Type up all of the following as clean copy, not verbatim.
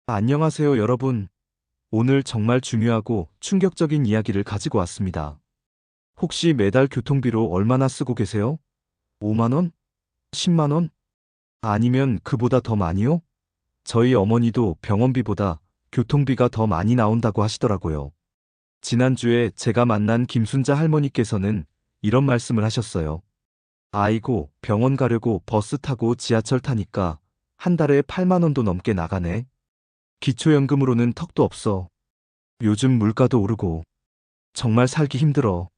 안녕하세요, 여러분. 오늘 정말 중요하고 충격적인 이야기를 가지고 왔습니다. 혹시 매달 교통비로 얼마나 쓰고 계세요? 5만 원? 10만 원? 아니면 그보다 더 많이요? 저희 어머니도 병원비보다 교통비가 더 많이 나온다고 하시더라고요. 지난주에 제가 만난 김순자 할머니께서는 이런 말씀을 하셨어요. 아이고, 병원 가려고 버스 타고 지하철 타니까 한 달에 8만 원도 넘게 나가네. 기초연금으로는 턱도 없어. 요즘 물가도 오르고 정말 살기 힘들어.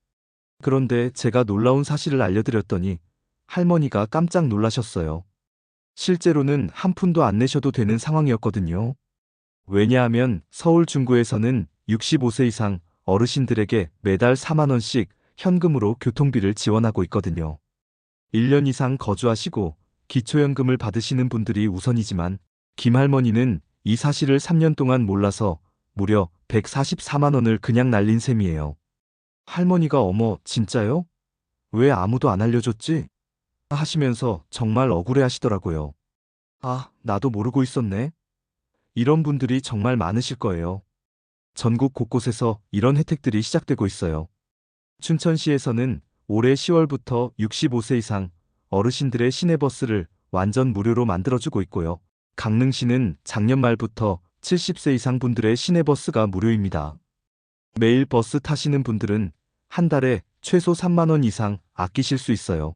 그런데 제가 놀라운 사실을 알려드렸더니 할머니가 깜짝 놀라셨어요. 실제로는 한 푼도 안 내셔도 되는 상황이었거든요. 왜냐하면 서울 중구에서는 65세 이상 어르신들에게 매달 4만 원씩 현금으로 교통비를 지원하고 있거든요. 1년 이상 거주하시고 기초연금을 받으시는 분들이 우선이지만 김 할머니는 이 사실을 3년 동안 몰라서 무려 144만 원을 그냥 날린 셈이에요. 할머니가 어머, 진짜요? 왜 아무도 안 알려줬지? 하시면서 정말 억울해 하시더라고요. 아, 나도 모르고 있었네. 이런 분들이 정말 많으실 거예요. 전국 곳곳에서 이런 혜택들이 시작되고 있어요. 춘천시에서는 올해 10월부터 65세 이상 어르신들의 시내버스를 완전 무료로 만들어주고 있고요. 강릉시는 작년 말부터 70세 이상 분들의 시내버스가 무료입니다. 매일 버스 타시는 분들은 한 달에 최소 3만 원 이상 아끼실 수 있어요.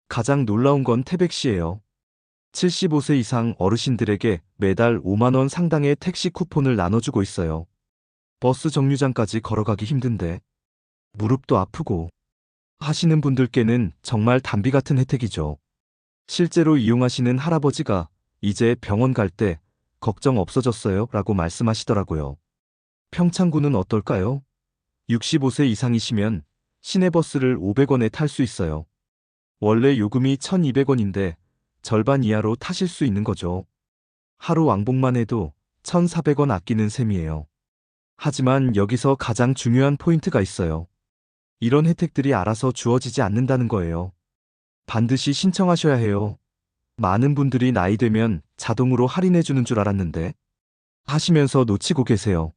가장 놀라운 건 태백시예요. 75세 이상 어르신들에게 매달 5만 원 상당의 택시 쿠폰을 나눠주고 있어요. 버스 정류장까지 걸어가기 힘든데 무릎도 아프고 하시는 분들께는 정말 단비 같은 혜택이죠. 실제로 이용하시는 할아버지가 이제 병원 갈 때 걱정 없어졌어요 라고 말씀하시더라고요. 평창구는 어떨까요? 65세 이상이시면 시내버스를 500원에 탈 수 있어요. 원래 요금이 1,200원인데 절반 이하로 타실 수 있는 거죠. 하루 왕복만 해도 1,400원 아끼는 셈이에요. 하지만 여기서 가장 중요한 포인트가 있어요. 이런 혜택들이 알아서 주어지지 않는다는 거예요. 반드시 신청하셔야 해요. 많은 분들이 나이 되면 자동으로 할인해 주는 줄 알았는데 하시면서 놓치고 계세요.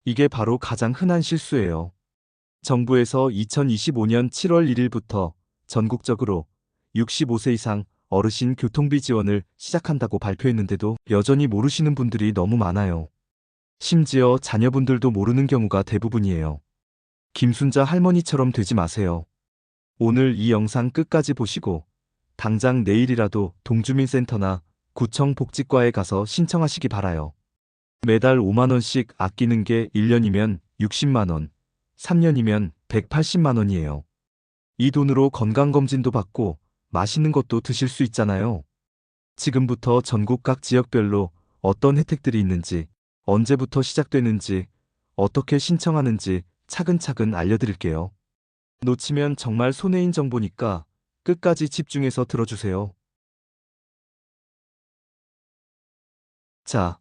이게 바로 가장 흔한 실수예요. 정부에서 2025년 7월 1일부터 전국적으로 65세 이상 어르신 교통비 지원을 시작한다고 발표했는데도 여전히 모르시는 분들이 너무 많아요. 심지어 자녀분들도 모르는 경우가 대부분이에요. 김순자 할머니처럼 되지 마세요. 오늘 이 영상 끝까지 보시고 당장 내일이라도 동주민센터나 구청 복지과에 가서 신청하시기 바라요. 매달 5만 원씩 아끼는 게 1년이면 60만 원, 3년이면 180만 원이에요. 이 돈으로 건강검진도 받고 맛있는 것도 드실 수 있잖아요. 지금부터 전국 각 지역별로 어떤 혜택들이 있는지, 언제부터 시작되는지, 어떻게 신청하는지 차근차근 알려드릴게요. 놓치면 정말 손해인 정보니까 끝까지 집중해서 들어주세요. 자,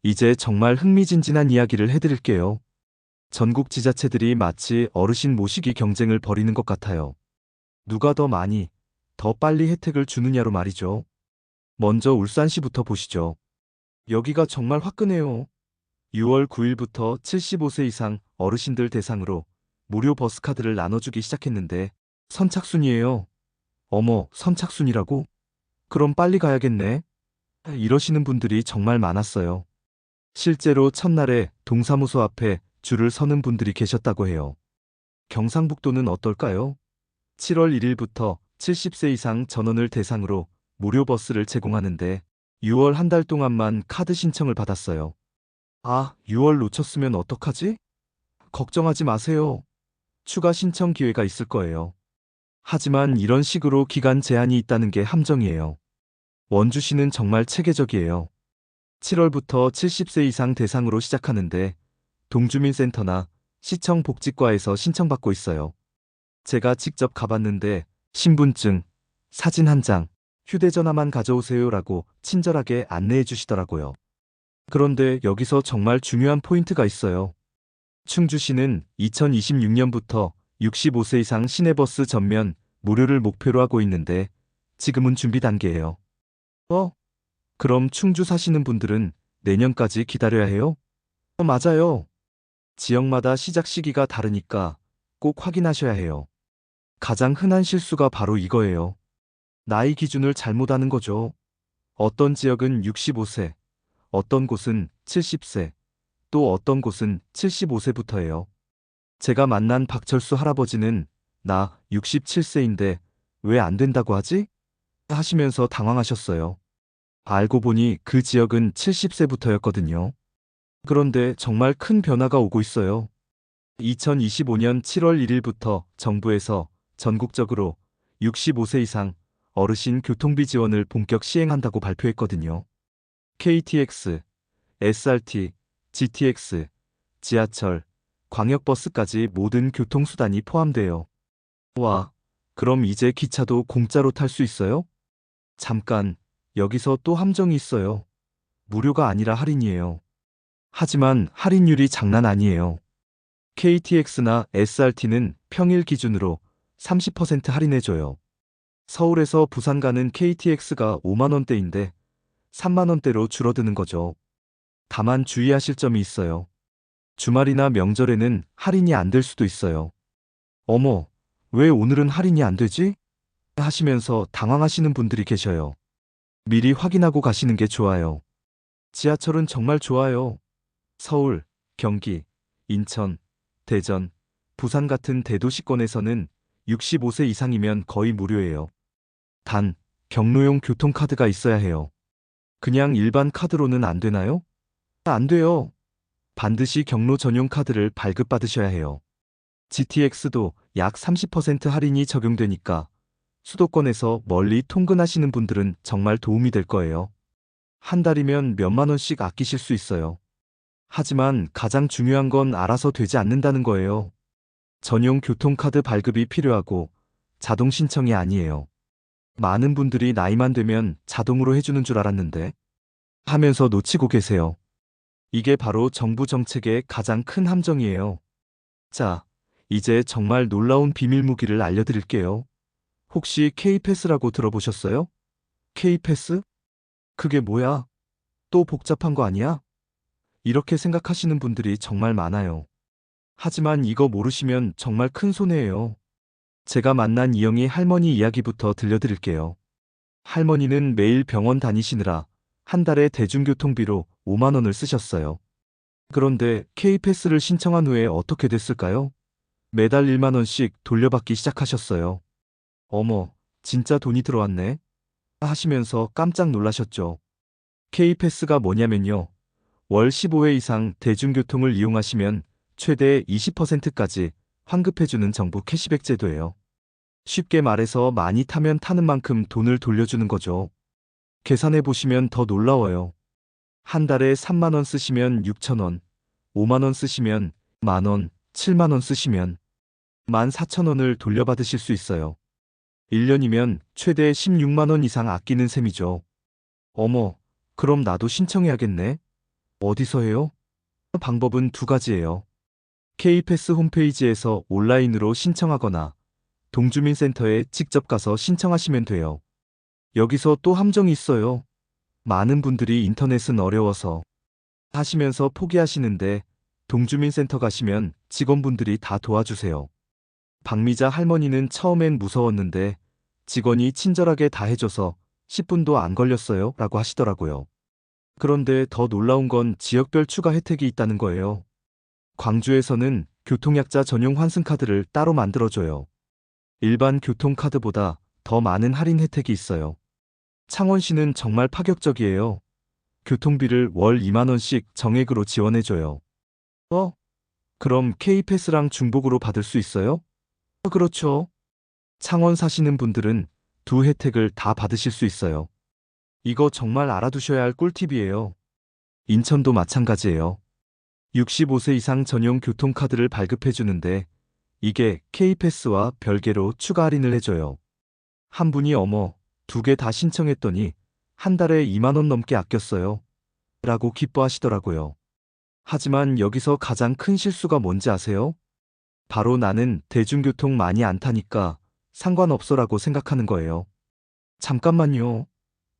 이제 정말 흥미진진한 이야기를 해드릴게요. 전국 지자체들이 마치 어르신 모시기 경쟁을 벌이는 것 같아요. 누가 더 많이, 더 빨리 혜택을 주느냐로 말이죠. 먼저 울산시부터 보시죠. 여기가 정말 화끈해요. 6월 9일부터 75세 이상 어르신들 대상으로 무료 버스카드를 나눠주기 시작했는데 선착순이에요. 어머, 선착순이라고? 그럼 빨리 가야겠네. 이러시는 분들이 정말 많았어요. 실제로 첫날에 동사무소 앞에 줄을 서는 분들이 계셨다고 해요. 경상북도는 어떨까요? 7월 1일부터 70세 이상 전원을 대상으로 무료 버스를 제공하는데 6월 한 달 동안만 카드 신청을 받았어요. 아, 6월 놓쳤으면 어떡하지? 걱정하지 마세요. 추가 신청 기회가 있을 거예요. 하지만 이런 식으로 기간 제한이 있다는 게 함정이에요. 원주시는 정말 체계적이에요. 7월부터 70세 이상 대상으로 시작하는데 동주민센터나 시청 복지과에서 신청받고 있어요. 제가 직접 가봤는데 신분증, 사진 한 장, 휴대전화만 가져오세요라고 친절하게 안내해 주시더라고요. 그런데 여기서 정말 중요한 포인트가 있어요. 충주시는 2026년부터 65세 이상 시내버스 전면 무료를 목표로 하고 있는데 지금은 준비 단계예요. 그럼 충주 사시는 분들은 내년까지 기다려야 해요? 맞아요. 지역마다 시작 시기가 다르니까 꼭 확인하셔야 해요. 가장 흔한 실수가 바로 이거예요. 나이 기준을 잘못하는 거죠. 어떤 지역은 65세, 어떤 곳은 70세, 또 어떤 곳은 75세부터예요. 제가 만난 박철수 할아버지는 나 67세인데 왜 안 된다고 하지? 하시면서 당황하셨어요. 알고 보니 그 지역은 70세부터였거든요. 그런데 정말 큰 변화가 오고 있어요. 2025년 7월 1일부터 정부에서 전국적으로 65세 이상 어르신 교통비 지원을 본격 시행한다고 발표했거든요. KTX, SRT, GTX, 지하철, 광역버스까지 모든 교통수단이 포함돼요. 와, 그럼 이제 기차도 공짜로 탈 수 있어요? 잠깐, 여기서 또 함정이 있어요. 무료가 아니라 할인이에요. 하지만 할인율이 장난 아니에요. KTX나 SRT는 평일 기준으로 30% 할인해줘요. 서울에서 부산 가는 KTX가 5만 원대인데 3만 원대로 줄어드는 거죠. 다만 주의하실 점이 있어요. 주말이나 명절에는 할인이 안 될 수도 있어요. 어머, 왜 오늘은 할인이 안 되지? 하시면서 당황하시는 분들이 계셔요. 미리 확인하고 가시는 게 좋아요. 지하철은 정말 좋아요. 서울, 경기, 인천, 대전, 부산 같은 대도시권에서는 65세 이상이면 거의 무료예요. 단, 경로용 교통카드가 있어야 해요. 그냥 일반 카드로는 안 되나요? 안 돼요. 반드시 경로 전용 카드를 발급받으셔야 해요. GTX도 약 30% 할인이 적용되니까 수도권에서 멀리 통근하시는 분들은 정말 도움이 될 거예요. 한 달이면 몇만 원씩 아끼실 수 있어요. 하지만 가장 중요한 건 알아서 되지 않는다는 거예요. 전용 교통카드 발급이 필요하고 자동 신청이 아니에요. 많은 분들이 나이만 되면 자동으로 해주는 줄 알았는데 하면서 놓치고 계세요. 이게 바로 정부 정책의 가장 큰 함정이에요. 자, 이제 정말 놀라운 비밀 무기를 알려드릴게요. 혹시 K패스라고 들어보셨어요? K패스? 그게 뭐야? 또 복잡한 거 아니야? 이렇게 생각하시는 분들이 정말 많아요. 하지만 이거 모르시면 정말 큰 손해예요. 제가 만난 이영희 할머니 이야기부터 들려드릴게요. 할머니는 매일 병원 다니시느라 한 달에 대중교통비로 5만 원을 쓰셨어요. 그런데 K패스를 신청한 후에 어떻게 됐을까요? 매달 1만 원씩 돌려받기 시작하셨어요. 어머, 진짜 돈이 들어왔네. 하시면서 깜짝 놀라셨죠. K패스가 뭐냐면요. 월 15회 이상 대중교통을 이용하시면 최대 20%까지 환급해주는 정부 캐시백 제도예요. 쉽게 말해서 많이 타면 타는 만큼 돈을 돌려주는 거죠. 계산해 보시면 더 놀라워요. 한 달에 3만 원 쓰시면 6천 원, 5만 원 쓰시면 만 원, 7만 원 쓰시면 14,000원을 돌려받으실 수 있어요. 1년이면 최대 16만 원 이상 아끼는 셈이죠. 어머, 그럼 나도 신청해야겠네. 어디서 해요? 방법은 두 가지예요. K패스 홈페이지에서 온라인으로 신청하거나 동주민센터에 직접 가서 신청하시면 돼요. 여기서 또 함정이 있어요. 많은 분들이 인터넷은 어려워서 하시면서 포기하시는데 동주민센터 가시면 직원분들이 다 도와주세요. 박미자 할머니는 처음엔 무서웠는데 직원이 친절하게 다 해줘서 10분도 안 걸렸어요 라고 하시더라고요. 그런데 더 놀라운 건 지역별 추가 혜택이 있다는 거예요. 광주에서는 교통약자 전용 환승카드를 따로 만들어줘요. 일반 교통카드보다 더 많은 할인 혜택이 있어요. 창원시는 정말 파격적이에요. 교통비를 월 2만 원씩 정액으로 지원해줘요. 그럼 K패스랑 중복으로 받을 수 있어요? 그렇죠. 창원 사시는 분들은 두 혜택을 다 받으실 수 있어요. 이거 정말 알아두셔야 할 꿀팁이에요. 인천도 마찬가지예요. 65세 이상 전용 교통카드를 발급해주는데 이게 K패스와 별개로 추가 할인을 해줘요. 한 분이 어머, 두 개 다 신청했더니 한 달에 2만 원 넘게 아꼈어요. 라고 기뻐하시더라고요. 하지만 여기서 가장 큰 실수가 뭔지 아세요? 바로 나는 대중교통 많이 안 타니까 상관없어라고 생각하는 거예요. 잠깐만요.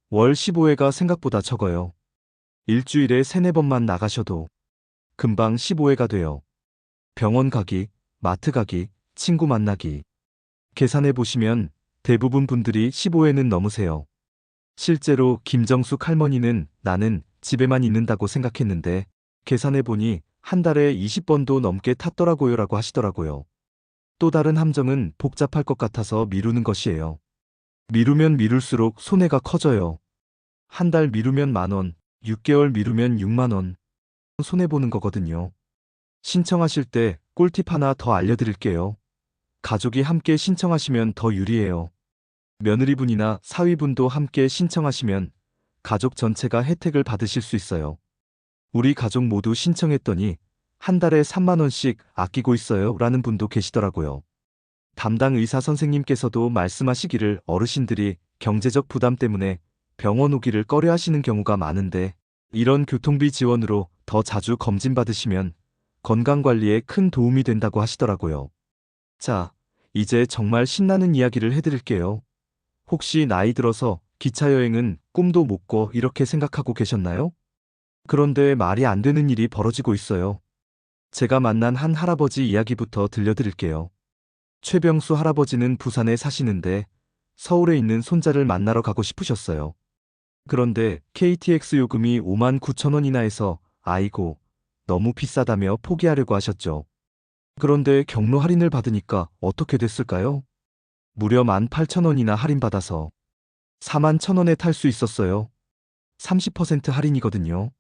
월 15회가 생각보다 적어요. 일주일에 3~4번만 나가셔도 금방 15회가 돼요. 병원 가기, 마트 가기, 친구 만나기. 계산해 보시면 대부분 분들이 15회는 넘으세요. 실제로 김정숙 할머니는 나는 집에만 있는다고 생각했는데 계산해 보니 한 달에 20번도 넘게 탔더라고요라고 하시더라고요. 또 다른 함정은 복잡할 것 같아서 미루는 것이에요. 미루면 미룰수록 손해가 커져요. 한 달 미루면 10,000원, 6개월 미루면 60,000원. 손해보는 거거든요. 신청하실 때 꿀팁 하나 더 알려드릴게요. 가족이 함께 신청하시면 더 유리해요. 며느리분이나 사위분도 함께 신청하시면 가족 전체가 혜택을 받으실 수 있어요. 우리 가족 모두 신청했더니 한 달에 30,000원씩 아끼고 있어요 라는 분도 계시더라고요. 담당 의사 선생님께서도 말씀하시기를 어르신들이 경제적 부담 때문에 병원 오기를 꺼려 하시는 경우가 많은데 이런 교통비 지원으로 더 자주 검진 받으시면 건강관리에 큰 도움이 된다고 하시더라고요. 자, 이제 정말 신나는 이야기를 해드릴게요. 혹시 나이 들어서 기차 여행은 꿈도 못 꿔 이렇게 생각하고 계셨나요? 그런데 말이 안 되는 일이 벌어지고 있어요. 제가 만난 한 할아버지 이야기부터 들려드릴게요. 최병수 할아버지는 부산에 사시는데 서울에 있는 손자를 만나러 가고 싶으셨어요. 그런데 KTX 요금이 59,000원이나 해서 아이고, 너무 비싸다며 포기하려고 하셨죠. 그런데 경로 할인을 받으니까 어떻게 됐을까요? 무려 18,000원이나 할인받아서 41,000원에 탈 수 있었어요. 30% 할인이거든요.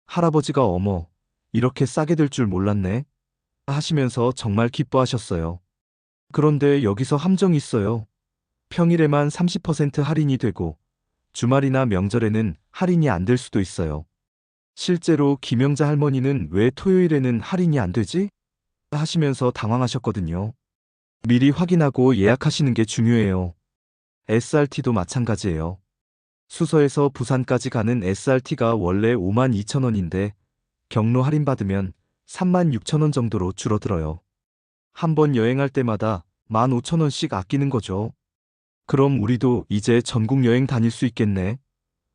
할아버지가 어머, 이렇게 싸게 될 줄 몰랐네 하시면서 정말 기뻐하셨어요. 그런데 여기서 함정이 있어요. 평일에만 30% 할인이 되고 주말이나 명절에는 할인이 안 될 수도 있어요. 실제로 김영자 할머니는 왜 토요일에는 할인이 안 되지? 하시면서 당황하셨거든요. 미리 확인하고 예약하시는 게 중요해요. SRT도 마찬가지예요. 수서에서 부산까지 가는 SRT가 원래 52,000원인데 경로 할인받으면 36,000원 정도로 줄어들어요. 한 번 여행할 때마다 15,000원씩 아끼는 거죠. 그럼 우리도 이제 전국 여행 다닐 수 있겠네.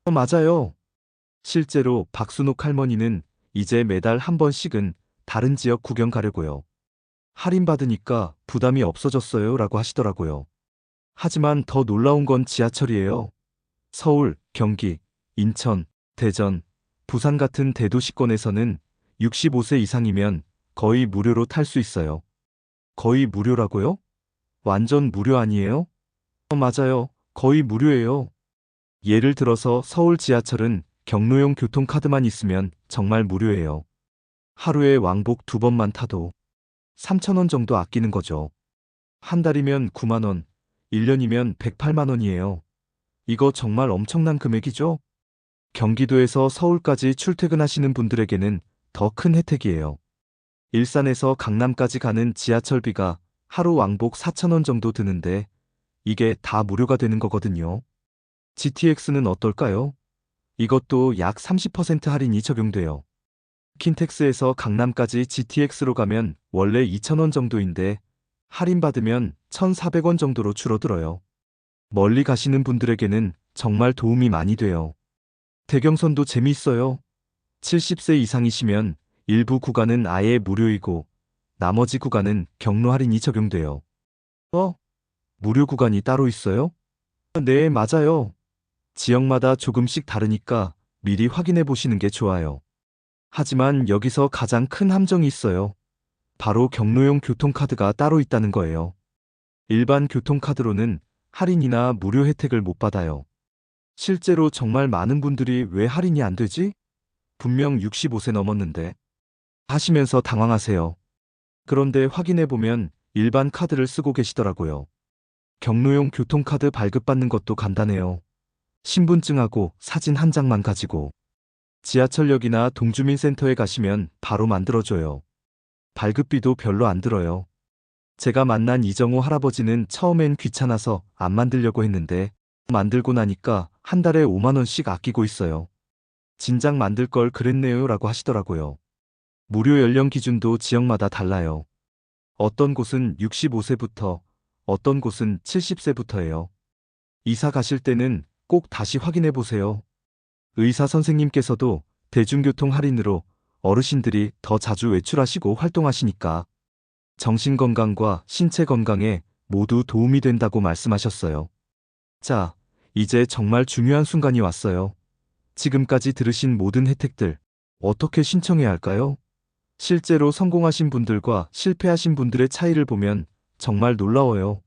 맞아요. 실제로 박순옥 할머니는 이제 매달 한 번씩은 다른 지역 구경 가려고요. 할인받으니까 부담이 없어졌어요 라고 하시더라고요. 하지만 더 놀라운 건 지하철이에요. 서울, 경기, 인천, 대전, 부산 같은 대도시권에서는 65세 이상이면 거의 무료로 탈 수 있어요. 거의 무료라고요? 완전 무료 아니에요? 맞아요. 거의 무료예요. 예를 들어서 서울 지하철은 경로용 교통카드만 있으면 정말 무료예요. 하루에 왕복 2번만 타도 3,000원 정도 아끼는 거죠. 한 달이면 90,000원, 1년이면 108만원이에요. 이거 정말 엄청난 금액이죠? 경기도에서 서울까지 출퇴근하시는 분들에게는 더 큰 혜택이에요. 일산에서 강남까지 가는 지하철비가 하루 왕복 4,000원 정도 드는데 이게 다 무료가 되는 거거든요. GTX는 어떨까요? 이것도 약 30% 할인이 적용돼요. 킨텍스에서 강남까지 GTX로 가면 원래 2,000원 정도인데 할인받으면 1,400원 정도로 줄어들어요. 멀리 가시는 분들에게는 정말 도움이 많이 돼요. 대경선도 재미있어요. 70세 이상이시면 일부 구간은 아예 무료이고 나머지 구간은 경로 할인이 적용돼요. 무료 구간이 따로 있어요? 네, 맞아요. 지역마다 조금씩 다르니까 미리 확인해 보시는 게 좋아요. 하지만 여기서 가장 큰 함정이 있어요. 바로 경로용 교통카드가 따로 있다는 거예요. 일반 교통카드로는 할인이나 무료 혜택을 못 받아요. 실제로 정말 많은 분들이 왜 할인이 안 되지? 분명 65세 넘었는데 하시면서 당황하세요. 그런데 확인해 보면 일반 카드를 쓰고 계시더라고요. 경로용 교통카드 발급받는 것도 간단해요. 신분증하고 사진 한 장만 가지고 지하철역이나 동주민센터에 가시면 바로 만들어줘요. 발급비도 별로 안 들어요. 제가 만난 이정호 할아버지는 처음엔 귀찮아서 안 만들려고 했는데 만들고 나니까 한 달에 5만원씩 아끼고 있어요. 진작 만들 걸 그랬네요 라고 하시더라고요. 무료 연령 기준도 지역마다 달라요. 어떤 곳은 65세부터, 어떤 곳은 70세부터예요. 이사 가실 때는 꼭 다시 확인해 보세요. 의사 선생님께서도 대중교통 할인으로 어르신들이 더 자주 외출하시고 활동하시니까 정신건강과 신체 건강에 모두 도움이 된다고 말씀하셨어요. 자, 이제 정말 중요한 순간이 왔어요. 지금까지 들으신 모든 혜택들 어떻게 신청해야 할까요? 실제로 성공하신 분들과 실패하신 분들의 차이를 보면 정말 놀라워요.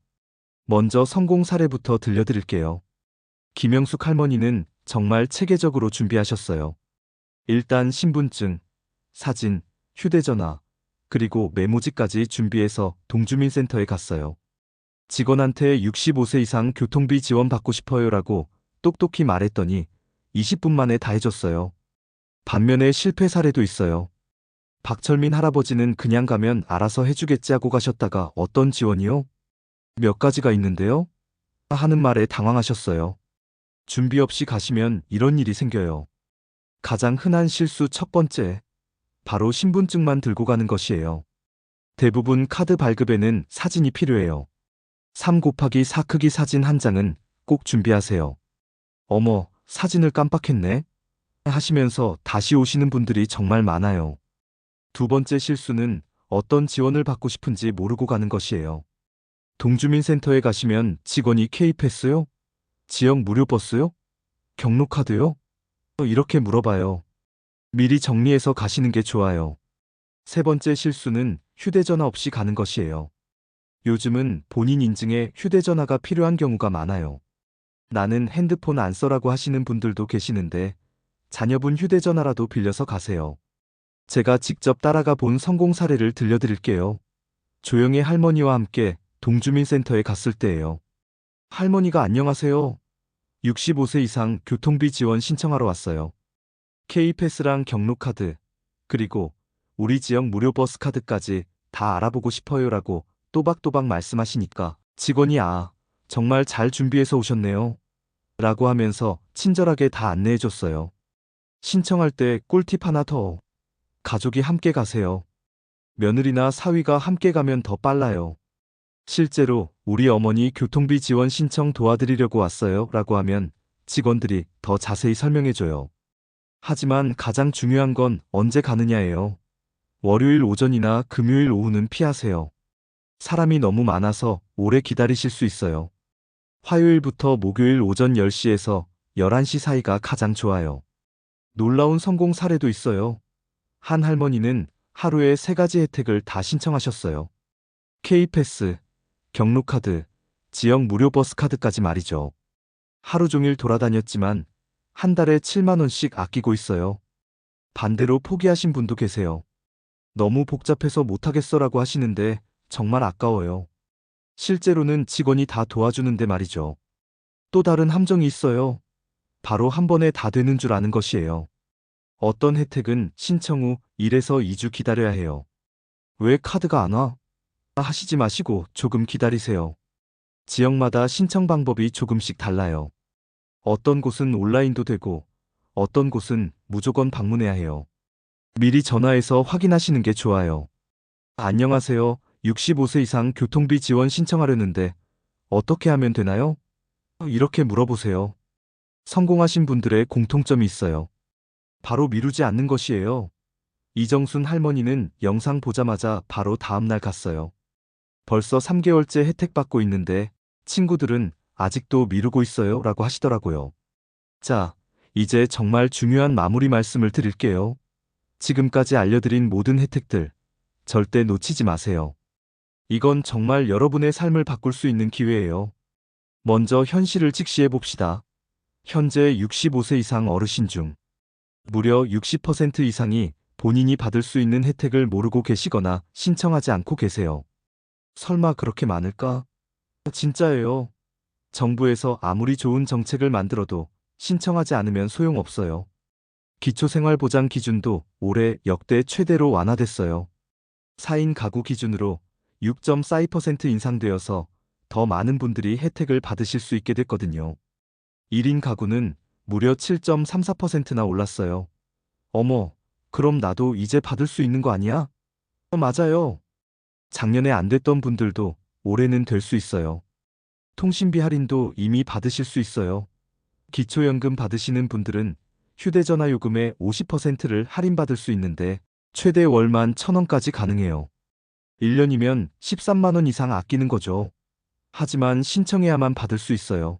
먼저 성공 사례부터 들려드릴게요. 김영숙 할머니는 정말 체계적으로 준비하셨어요. 일단 신분증, 사진, 휴대전화, 그리고 메모지까지 준비해서 동주민센터에 갔어요. 직원한테 65세 이상 교통비 지원 받고 싶어요라고 똑똑히 말했더니 20분 만에 다 해줬어요. 반면에 실패 사례도 있어요. 박철민 할아버지는 그냥 가면 알아서 해주겠지 하고 가셨다가 어떤 지원이요? 몇 가지가 있는데요? 하는 말에 당황하셨어요. 준비 없이 가시면 이런 일이 생겨요. 가장 흔한 실수 첫 번째, 바로 신분증만 들고 가는 것이에요. 대부분 카드 발급에는 사진이 필요해요. 3 곱하기 4 크기 사진 한 장은 꼭 준비하세요. 어머, 사진을 깜빡했네. 하시면서 다시 오시는 분들이 정말 많아요. 두 번째 실수는 어떤 지원을 받고 싶은지 모르고 가는 것이에요. 동주민센터에 가시면 직원이 K패스요? 지역 무료 버스요? 경로카드요? 이렇게 물어봐요. 미리 정리해서 가시는 게 좋아요. 세 번째 실수는 휴대전화 없이 가는 것이에요. 요즘은 본인 인증에 휴대전화가 필요한 경우가 많아요. 나는 핸드폰 안 써라고 하시는 분들도 계시는데 자녀분 휴대전화라도 빌려서 가세요. 제가 직접 따라가 본 성공 사례를 들려드릴게요. 조영애 할머니와 함께 동주민센터에 갔을 때예요. 할머니가 안녕하세요. 65세 이상 교통비 지원 신청하러 왔어요. K패스랑 경로카드, 그리고 우리 지역 무료 버스 카드까지 다 알아보고 싶어요라고 또박또박 말씀하시니까 직원이 정말 잘 준비해서 오셨네요. 라고 하면서 친절하게 다 안내해줬어요. 신청할 때 꿀팁 하나 더. 가족이 함께 가세요. 며느리나 사위가 함께 가면 더 빨라요. 실제로 우리 어머니 교통비 지원 신청 도와드리려고 왔어요 라고 하면 직원들이 더 자세히 설명해줘요. 하지만 가장 중요한 건 언제 가느냐예요. 월요일 오전이나 금요일 오후는 피하세요. 사람이 너무 많아서 오래 기다리실 수 있어요. 화요일부터 목요일 오전 10시에서 11시 사이가 가장 좋아요. 놀라운 성공 사례도 있어요. 한 할머니는 하루에 3가지 혜택을 다 신청하셨어요. K패스, 경로카드, 지역 무료 버스 카드까지 말이죠. 하루 종일 돌아다녔지만 한 달에 7만 원씩 아끼고 있어요. 반대로 포기하신 분도 계세요. 너무 복잡해서 못하겠어라고 하시는데 정말 아까워요. 실제로는 직원이 다 도와주는데 말이죠. 또 다른 함정이 있어요. 바로 한 번에 다 되는 줄 아는 것이에요. 어떤 혜택은 신청 후 1에서 2주 기다려야 해요. 왜 카드가 안 와? 하시지 마시고 조금 기다리세요. 지역마다 신청 방법이 조금씩 달라요. 어떤 곳은 온라인도 되고 어떤 곳은 무조건 방문해야 해요. 미리 전화해서 확인하시는 게 좋아요. 안녕하세요. 65세 이상 교통비 지원 신청하려는데 어떻게 하면 되나요? 이렇게 물어보세요. 성공하신 분들의 공통점이 있어요. 바로 미루지 않는 것이에요. 이정순 할머니는 영상 보자마자 바로 다음날 갔어요. 벌써 3개월째 혜택 받고 있는데 친구들은 아직도 미루고 있어요 라고 하시더라고요. 자, 이제 정말 중요한 마무리 말씀을 드릴게요. 지금까지 알려드린 모든 혜택들 절대 놓치지 마세요. 이건 정말 여러분의 삶을 바꿀 수 있는 기회예요. 먼저 현실을 직시해 봅시다. 현재 65세 이상 어르신 중 무려 60% 이상이 본인이 받을 수 있는 혜택을 모르고 계시거나 신청하지 않고 계세요. 설마 그렇게 많을까? 진짜예요. 정부에서 아무리 좋은 정책을 만들어도 신청하지 않으면 소용없어요. 기초생활보장 기준도 올해 역대 최대로 완화됐어요. 4인 가구 기준으로 6.42% 인상되어서 더 많은 분들이 혜택을 받으실 수 있게 됐거든요. 1인 가구는 무려 7.34%나 올랐어요. 어머, 그럼 나도 이제 받을 수 있는 거 아니야? 맞아요. 작년에 안 됐던 분들도 올해는 될 수 있어요. 통신비 할인도 이미 받으실 수 있어요. 기초연금 받으시는 분들은 휴대전화 요금의 50%를 할인받을 수 있는데 최대 월만 1,000원까지 가능해요. 1년이면 13만 원 이상 아끼는 거죠. 하지만 신청해야만 받을 수 있어요.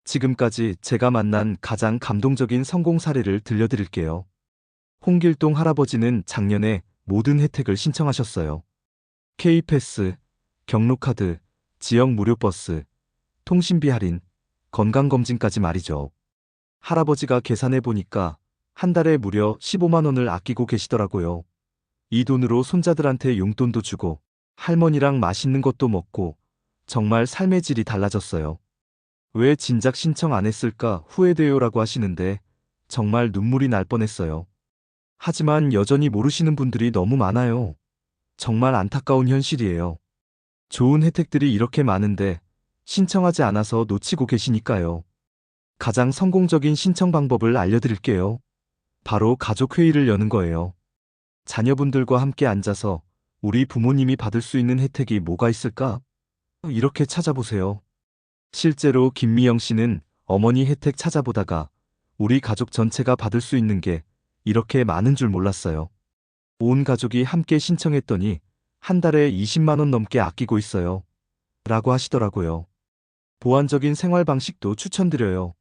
지금까지 제가 만난 가장 감동적인 성공 사례를 들려드릴게요. 홍길동 할아버지는 작년에 모든 혜택을 신청하셨어요. K패스, 경로카드, 지역 무료버스, 통신비 할인, 건강검진까지 말이죠. 할아버지가 계산해 보니까 한 달에 무려 15만 원을 아끼고 계시더라고요. 이 돈으로 손자들한테 용돈도 주고 할머니랑 맛있는 것도 먹고 정말 삶의 질이 달라졌어요. 왜 진작 신청 안 했을까 후회돼요라고 하시는데 정말 눈물이 날 뻔했어요. 하지만 여전히 모르시는 분들이 너무 많아요. 정말 안타까운 현실이에요. 좋은 혜택들이 이렇게 많은데 신청하지 않아서 놓치고 계시니까요. 가장 성공적인 신청 방법을 알려드릴게요. 바로 가족회의를 여는 거예요. 자녀분들과 함께 앉아서 우리 부모님이 받을 수 있는 혜택이 뭐가 있을까? 이렇게 찾아보세요. 실제로 김미영 씨는 어머니 혜택 찾아보다가 우리 가족 전체가 받을 수 있는 게 이렇게 많은 줄 몰랐어요. 온 가족이 함께 신청했더니 한 달에 20만 원 넘게 아끼고 있어요. 라고 하시더라고요. 보완적인 생활 방식도 추천드려요.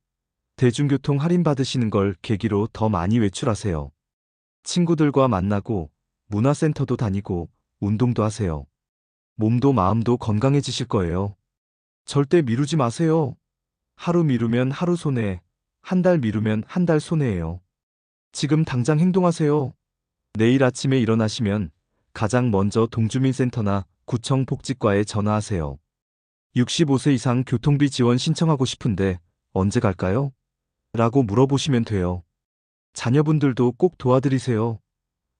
대중교통 할인 받으시는 걸 계기로 더 많이 외출하세요. 친구들과 만나고 문화센터도 다니고 운동도 하세요. 몸도 마음도 건강해지실 거예요. 절대 미루지 마세요. 하루 미루면 하루 손해, 한 달 미루면 한 달 손해예요. 지금 당장 행동하세요. 내일 아침에 일어나시면 가장 먼저 동주민센터나 구청 복지과에 전화하세요. 65세 이상 교통비 지원 신청하고 싶은데 언제 갈까요? 라고 물어보시면 돼요. 자녀분들도 꼭 도와드리세요.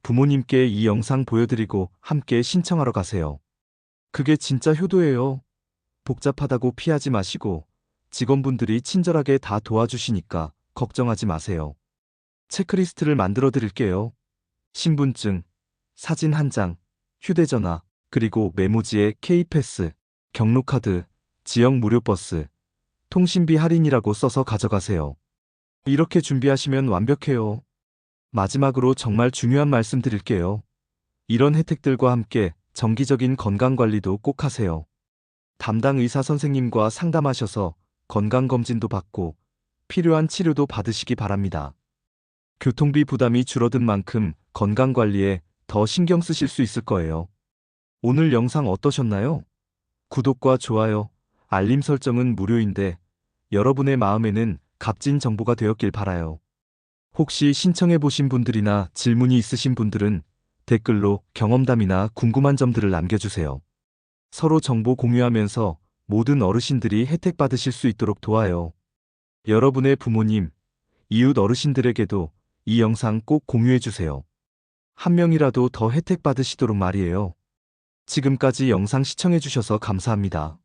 부모님께 이 영상 보여드리고 함께 신청하러 가세요. 그게 진짜 효도예요. 복잡하다고 피하지 마시고 직원분들이 친절하게 다 도와주시니까 걱정하지 마세요. 체크리스트를 만들어 드릴게요. 신분증, 사진 한 장, 휴대전화, 그리고 메모지에 K패스, 경로카드, 지역 무료버스, 통신비 할인이라고 써서 가져가세요. 이렇게 준비하시면 완벽해요. 마지막으로 정말 중요한 말씀 드릴게요. 이런 혜택들과 함께 정기적인 건강관리도 꼭 하세요. 담당 의사 선생님과 상담하셔서 건강검진도 받고 필요한 치료도 받으시기 바랍니다. 교통비 부담이 줄어든 만큼 건강관리에 더 신경 쓰실 수 있을 거예요. 오늘 영상 어떠셨나요? 구독과 좋아요, 알림 설정은 무료인데 여러분의 마음에는 값진 정보가 되었길 바라요. 혹시 신청해 보신 분들이나 질문이 있으신 분들은 댓글로 경험담이나 궁금한 점들을 남겨주세요. 서로 정보 공유하면서 모든 어르신들이 혜택 받으실 수 있도록 도와요. 여러분의 부모님, 이웃 어르신들에게도 이 영상 꼭 공유해 주세요. 한 명이라도 더 혜택 받으시도록 말이에요. 지금까지 영상 시청해 주셔서 감사합니다.